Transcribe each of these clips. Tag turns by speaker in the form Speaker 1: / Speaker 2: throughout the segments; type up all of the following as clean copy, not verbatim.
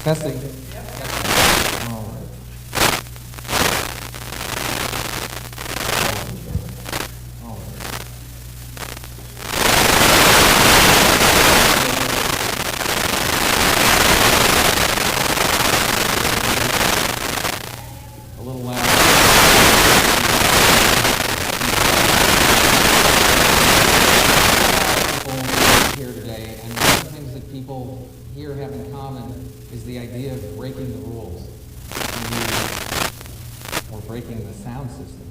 Speaker 1: Testing. All right. All right. A little loud. Here today, and one of the things that people here have in common is the idea of breaking the rules. Or breaking the sound system.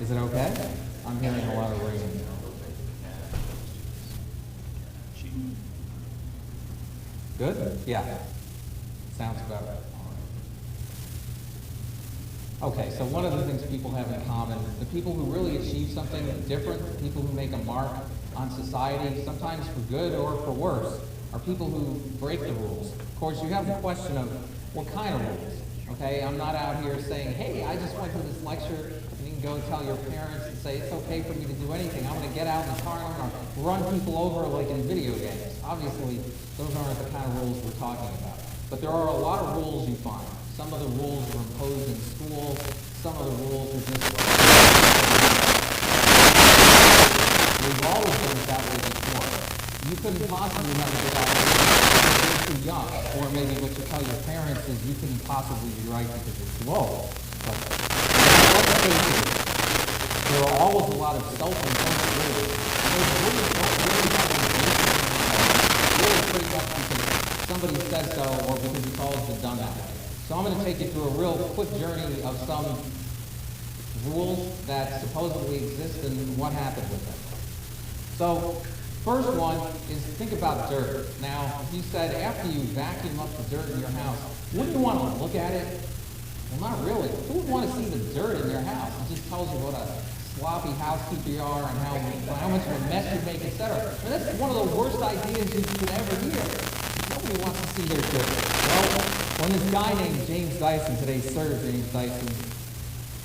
Speaker 1: Is it okay? I'm hearing a lot of ringing. Good? Yeah. Sounds better. Okay, so one of the things people have in common, the people who really achieve something different, the people who make a mark on society, sometimes for good or for worse, are people who break the rules. Of course, you have the question of what kind of rules, okay? I'm not out here saying, hey, I just went to this lecture, and you can go tell your parents and say, it's okay for me to do anything. I'm going to get out in the car and I'm going to run people over like in video games. Obviously, those aren't the kind of rules we're talking about. But there are a lot of rules you find. Some of the rules are imposed in schools. Some of the rules are just we've always done it that way before. You couldn't possibly have it without you're too young. Or maybe what you tell your parents is you couldn't possibly be right because you're too old. But let's face it, there are always a lot of self-imposed rules. And those rules don't really have any basis in reality. Really pretty much because somebody said so or because it's always been done that way. So I'm going to take you through a real quick journey of some rules that supposedly exist and what happened with them. So, first one is think about dirt. Now, if you said after you vacuum up the dirt in your house, wouldn't you want to look at it? Well, not really. Who would want to see the dirt in their house? It just tells you what a sloppy housekeeper you are and how much of a mess you make, etc. And that's one of the worst ideas you could ever hear. Nobody wants to see their dirt. Well, when this guy named James Dyson, today's Sir James Dyson,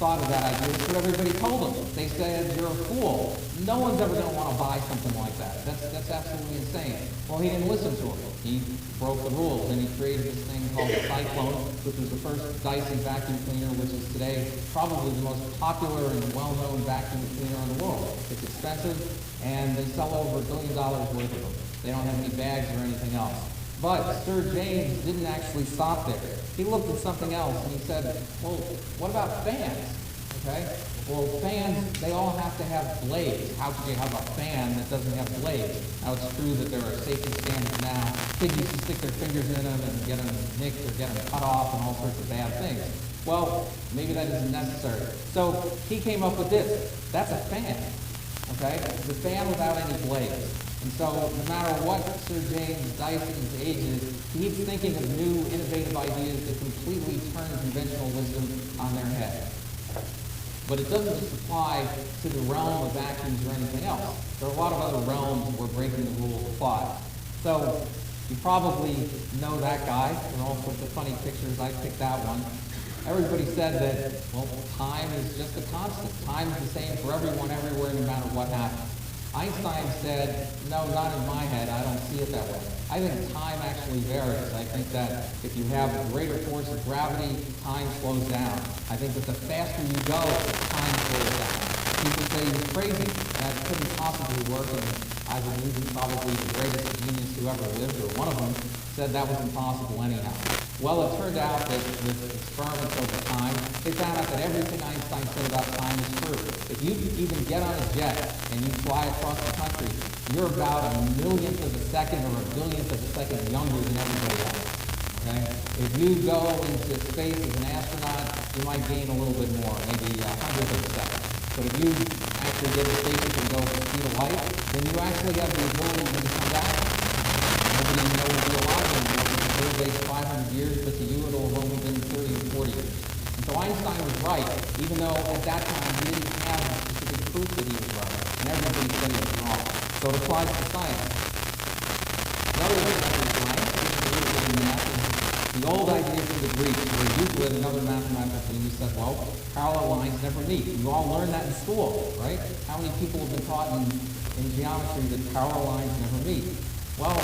Speaker 1: thought of that idea, that's what everybody told him. They said, you're a fool. No one's ever going to want to buy something like that. That's absolutely insane. Well, he didn't listen to him. He broke the rules, and he created this thing called the Cyclone, which was the first Dyson vacuum cleaner, which is today probably the most popular and well-known vacuum cleaner in the world. It's expensive, and they sell over $1 billion worth of them. They don't have any bags or anything else. But Sir James didn't actually stop there. He looked at something else and he said, well, what about fans? Okay? Well, fans, they all have to have blades. How could you have a fan that doesn't have blades? Now, it's true that there are safety standards now. Kids used to stick their fingers in them and get them nicked or get them cut off and all sorts of bad things. Well, maybe that isn't necessary. So he came up with this. That's a fan. Okay? It's a fan without any blades. And so no matter what Sir James Dyson's age is, he's thinking of new, innovative ideas that completely turn conventional wisdom on their head. But it doesn't just apply to the realm of vacuums or anything else. There are a lot of other realms where breaking the rules apply. So you probably know that guy. There are all sorts of funny pictures. I picked that one. Everybody said that, well, time is just a constant. Time is the same for everyone, everywhere, no matter what happens. Einstein said, no, not in my head, I don't see it that way. I think time actually varies. I think that if you have a greater force of gravity, time slows down. I think that the faster you go, time slows down. People say he's crazy. That couldn't possibly work, and I believe he's probably the greatest genius who ever lived, or one of them, said that was impossible anyhow. Well, it turned out that with experiments over time, they found out that everything Einstein said about time is true. If you even get on a jet and you fly across the country, you're about a millionth of a second or a billionth of a second younger than everybody else. Okay? If you go into space as an astronaut, you might gain a little bit more, maybe a hundredth of a second. But if you actually get to space and go at the speed of light, then you actually have the ability to come back. Nobody knows will be alive anymore. It takes 500 years, but to you it'll have only been 30 or 40 years. And so Einstein was right, even though at that time he didn't have specific proof that he was right, and everybody said he was wrong. So it applies to science. Another example of science, in math, is the old idea from the Greeks, where Euclid, another mathematical genius, said, well, parallel lines never meet. You all learned that in school, right? How many people have been taught in geometry that parallel lines never meet? Well,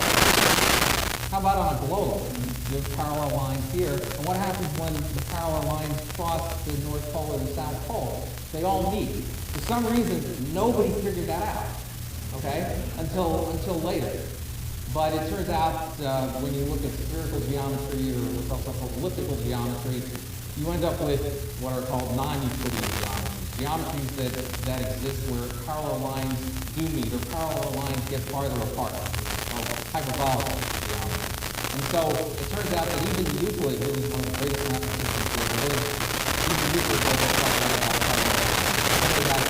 Speaker 1: How about on a globe? There's parallel lines here. And what happens when the parallel lines cross the North Pole or the South Pole? They all meet. For some reason, nobody figured that out, okay, until later. But it turns out when you look at spherical geometry or what's also called elliptical geometry, you end up with what are called non-Euclidean geometries. Geometries that exist where parallel lines do meet or parallel lines get farther apart. Hyperbolic geometry. And so it turns out that even Euclid, who was one of the greatest mathematicians who ever lived, even Euclid was a about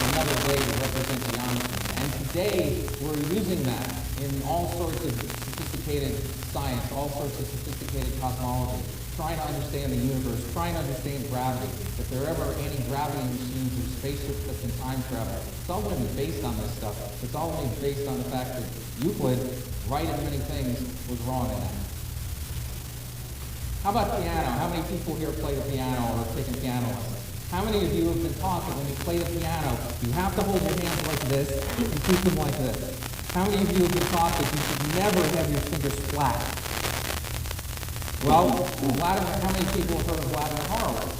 Speaker 1: another way to represent geometry. And today we're using that in all sorts of sophisticated science, all sorts of sophisticated cosmology, trying to understand the universe, trying to understand gravity. If there are ever any gravity machines or spaceships that can time travel, it's all going to be based on this stuff. It's all going to be based on the fact that Euclid, right in many things, was wrong in that. How about piano? How many people here play the piano or have taken piano lessons? How many of you have been taught that when you play the piano, you have to hold your hands like this and keep them like this? How many of you have been taught that you should never have your fingers flat? Well, how many people have heard of Vladimir Horowitz?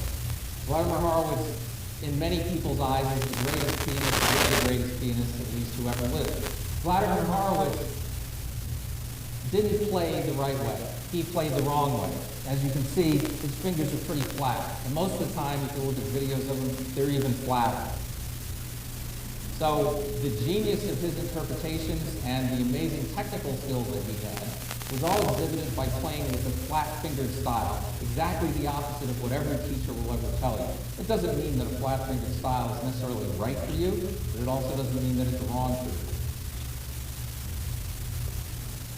Speaker 1: Vladimir Horowitz, in many people's eyes, is the greatest pianist, the greatest pianist, at least who ever lived. Vladimir Horowitz didn't play the right way. He played the wrong way. As you can see, his fingers are pretty flat. And most of the time, if you look at videos of him, they're even flatter. So the genius of his interpretations and the amazing technical skills that he had was all exhibited by playing with a flat-fingered style, exactly the opposite of what every teacher will ever tell you. It doesn't mean that a flat-fingered style is necessarily right for you, but it also doesn't mean that it's wrong for you.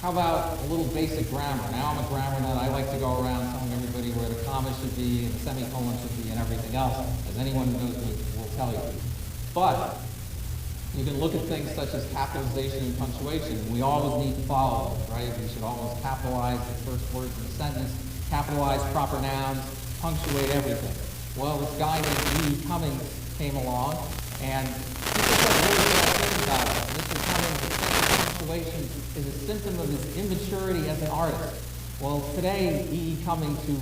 Speaker 1: How about a little basic grammar? Now I'm a grammar nut. I like to go around telling everybody where the comma should be and the semicolon should be and everything else, as anyone who knows me will tell you. But you can look at things such as capitalization and punctuation. We always need to follow them, right? We should always capitalize the first words in the sentence, capitalize proper nouns, punctuate everything. Well, this guy named E. Cummings came along, and people said really bad things about it. Mr. Cummings said punctuation is a symptom of his immaturity as an artist. Well, today, E. Cummings, who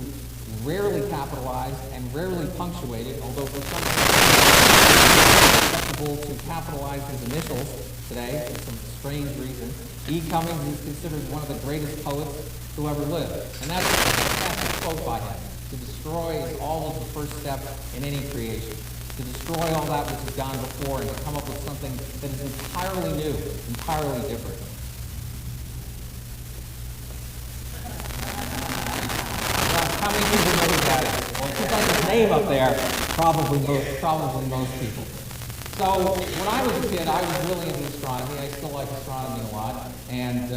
Speaker 1: rarely capitalized and rarely punctuated, although for some to capitalize his initials today for some strange reason. E. Cummings is considered one of the greatest poets who ever lived. And that's a fantastic quote by him. To destroy is all of the first step in any creation. To destroy all that which has gone before and to come up with something that is entirely new, entirely different. How many people know who that is? Well, since I his name up there, probably most people. So when I was a kid, I was really into astronomy. I still like astronomy a lot. And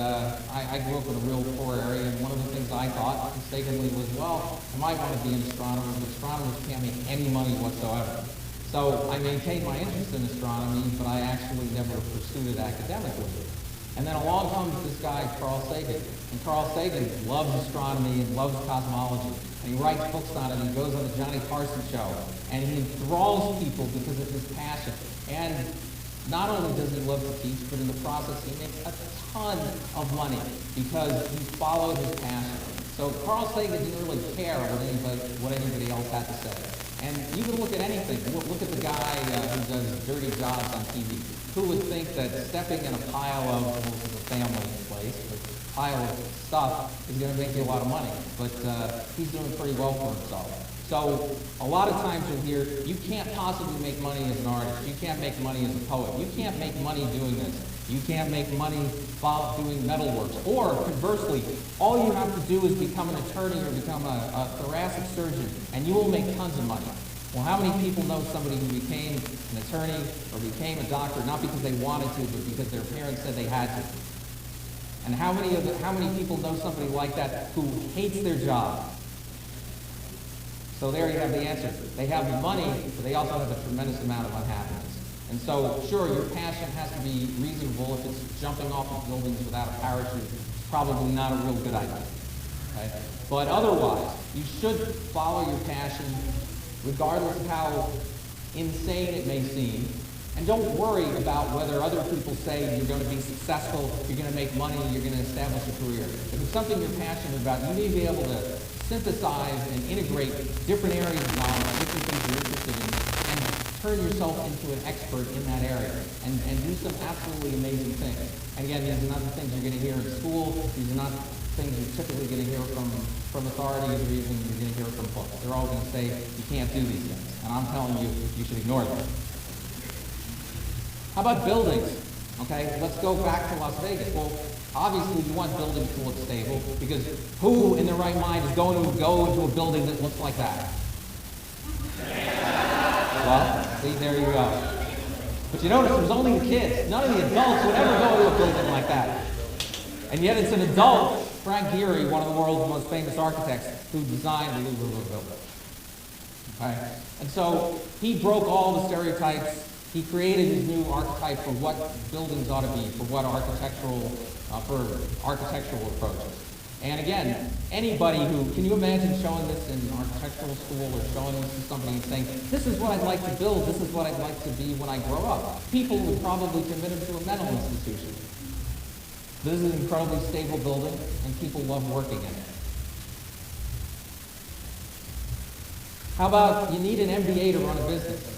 Speaker 1: I grew up in a real poor area, and one of the things I thought mistakenly was, well, I might want to be an astronomer, but astronomers can't make any money whatsoever. So I maintained my interest in astronomy, but I actually never pursued it academically. And then along comes this guy, Carl Sagan. And Carl Sagan loves astronomy and loves cosmology. And he writes books on it, and he goes on the Johnny Carson show. And he enthralls people because of his passion. And not only does he love to teach, but in the process he makes a ton of money because he followed his passion. So Carl Sagan didn't really care what anybody else had to say. And you can look at anything. Look at the guy who does dirty jobs on TV. Who would think that stepping in a pile of, well, this is a family place, but a pile of stuff is going to make you a lot of money. But he's doing pretty well for himself. So a lot of times you'll hear, you can't possibly make money as an artist. You can't make money as a poet. You can't make money doing this. You can't make money doing metalworks. Or conversely, all you have to do is become an attorney or become a thoracic surgeon, and you will make tons of money. Well, how many people know somebody who became an attorney or became a doctor, not because they wanted to, but because their parents said they had to? And how many people know somebody like that who hates their job? So there you have the answer. They have the money, but they also have a tremendous amount of unhappiness. And so, sure, your passion has to be reasonable. If it's jumping off of buildings without a parachute, it's probably not a real good idea. Okay? But otherwise, you should follow your passion, regardless of how insane it may seem, And don't worry about whether other people say you're going to be successful, you're going to make money, you're going to establish a career. If it's something you're passionate about, you need to be able to synthesize and integrate different areas of knowledge, different things you're interested in, and turn yourself into an expert in that area and do some absolutely amazing things. And again, these are not the things you're going to hear in school. These are not things you're typically going to hear from authorities or even you're going to hear from books. They're all going to say you can't do these things. And I'm telling you, you should ignore them. How about buildings? Okay, let's go back to Las Vegas. Well, obviously you want buildings to look stable because who in their right mind is going to go into a building that looks like that? Well, see, there you go. But you notice it was only the kids. None of the adults would ever go to a building like that. And yet it's an adult, Frank Gehry, one of the world's most famous architects, who designed the Louvre building. Okay? And so he broke all the stereotypes. He created his new archetype for what buildings ought to be, for what architectural approaches. And again, anybody can you imagine showing this in architectural school or showing this to somebody and saying, this is what I'd like to build, this is what I'd like to be when I grow up? People would probably commit him to a mental institution. This is an incredibly stable building, and people love working in it. How about you need an MBA to run a business?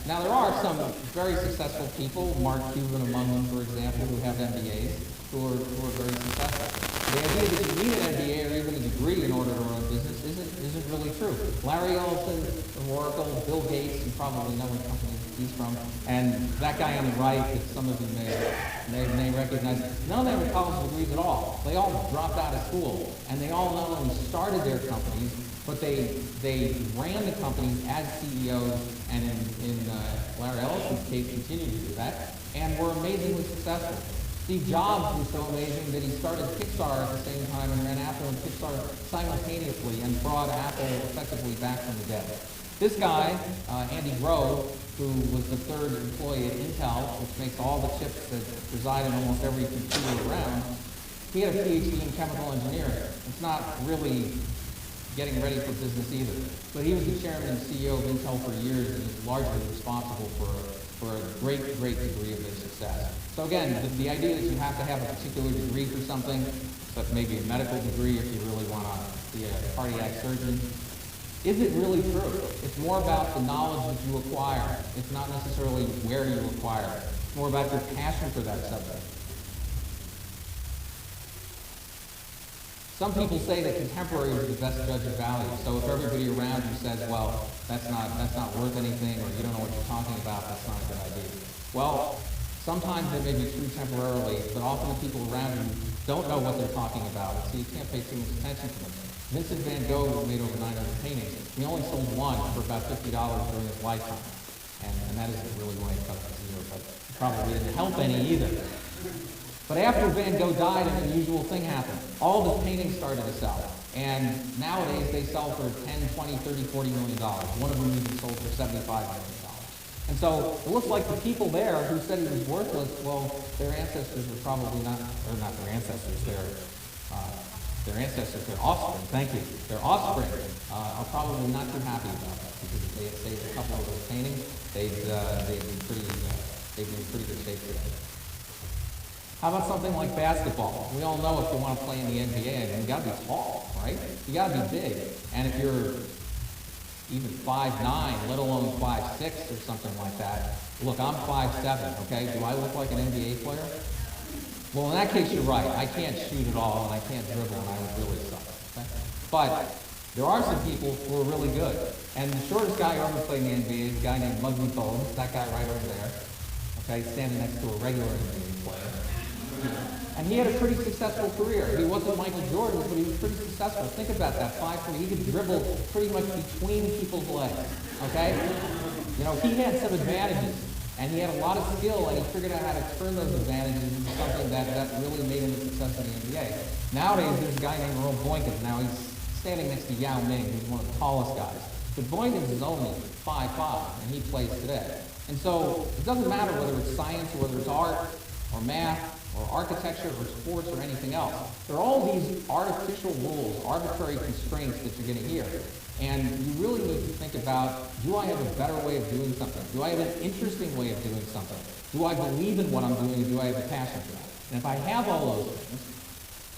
Speaker 1: Now, there are some very successful people, Mark Cuban among them, for example, who have MBAs, who are very successful. The idea that you need an MBA or even a degree in order to run a business isn't really true. Larry Ellison of Oracle, Bill Gates, you probably know what company he's from, and that guy on the right that some of you may recognize, none of them have college degrees at all. They all dropped out of school, and they all not only started their companies, but they ran the companies as CEOs, and in Larry Ellison's case, continued to do that, and were amazingly successful. Steve Jobs was so amazing that he started Pixar at the same time and ran Apple and Pixar simultaneously and brought Apple effectively back from the dead. This guy, Andy Grove, who was the third employee at Intel, which makes all the chips that reside in almost every computer around, he had a PhD in chemical engineering. It's not really getting ready for business either. But he was the chairman and CEO of Intel for years and is largely responsible for a great degree of their success. So again, the idea that you have to have a particular degree for something, except maybe a medical degree if you really want to be a cardiac surgeon, isn't really true. It's more about the knowledge that you acquire. It's not necessarily where you acquire it. It's more about your passion for that subject. Some people say that contemporary is the best judge of value. So if everybody around you says, well, that's not worth anything, or you don't know what you're talking about, that's not a good idea. Well, sometimes it may be true temporarily, but often the people around you don't know what they're talking about, so you can't pay too much attention to them. Vincent van Gogh made over 900 paintings. He only sold one for about $50 during his lifetime. And that isn't really why he cut the zero, but it probably didn't help any either. But after Van Gogh died, an unusual thing happened. All of his paintings started to sell. And nowadays they sell for $10, $20, $30, $40 million. One of them even sold for $75 million. And so it looks like the people there who said he was worthless, well, their ancestors were probably not their ancestors, their offspring, thank you. Their offspring are probably not too happy about that, because if they had saved a couple of those paintings, they'd be in pretty good shape today. How about something like basketball? We all know if you want to play in the NBA, you got to be tall, right? You got to be big. And if you're even 5'9", let alone 5'6", or something like that, look, I'm 5'7", okay? Do I look like an NBA player? Well, in that case, you're right. I can't shoot at all, and I can't dribble, and I would really suck. Okay? But there are some people who are really good. And the shortest guy who ever played in the NBA is a guy named Muggsy Bogues, that guy right over there, okay, standing next to a regular NBA player. And he had a pretty successful career. He wasn't Michael Jordan, but he was pretty successful. Think about that, 5'3". He could dribble pretty much between people's legs, okay? You know, he had some advantages, and he had a lot of skill, and he figured out how to turn those advantages into something that really made him a success in the NBA. Nowadays, there's a guy named Earl Boykins. Now, he's standing next to Yao Ming, who's one of the tallest guys. But Boykins is only 5'5", and he plays today. And so it doesn't matter whether it's science or whether it's art or math or architecture or sports or anything else. There are all these artificial rules, arbitrary constraints that you're going to hear. And you really need to think about, do I have a better way of doing something? Do I have an interesting way of doing something? Do I believe in what I'm doing, and do I have a passion for that? And if I have all those things,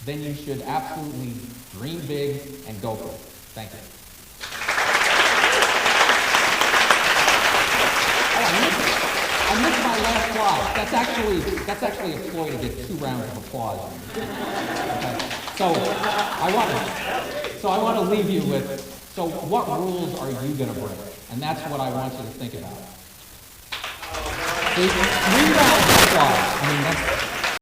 Speaker 1: then you should absolutely dream big and go for it. Thank you. I missed my last slide. That's actually a ploy to get 2 rounds of applause. Okay. So I want to leave you with, so what rules are you going to break? And that's what I want you to think about. See, 3 rounds of applause. I mean, that's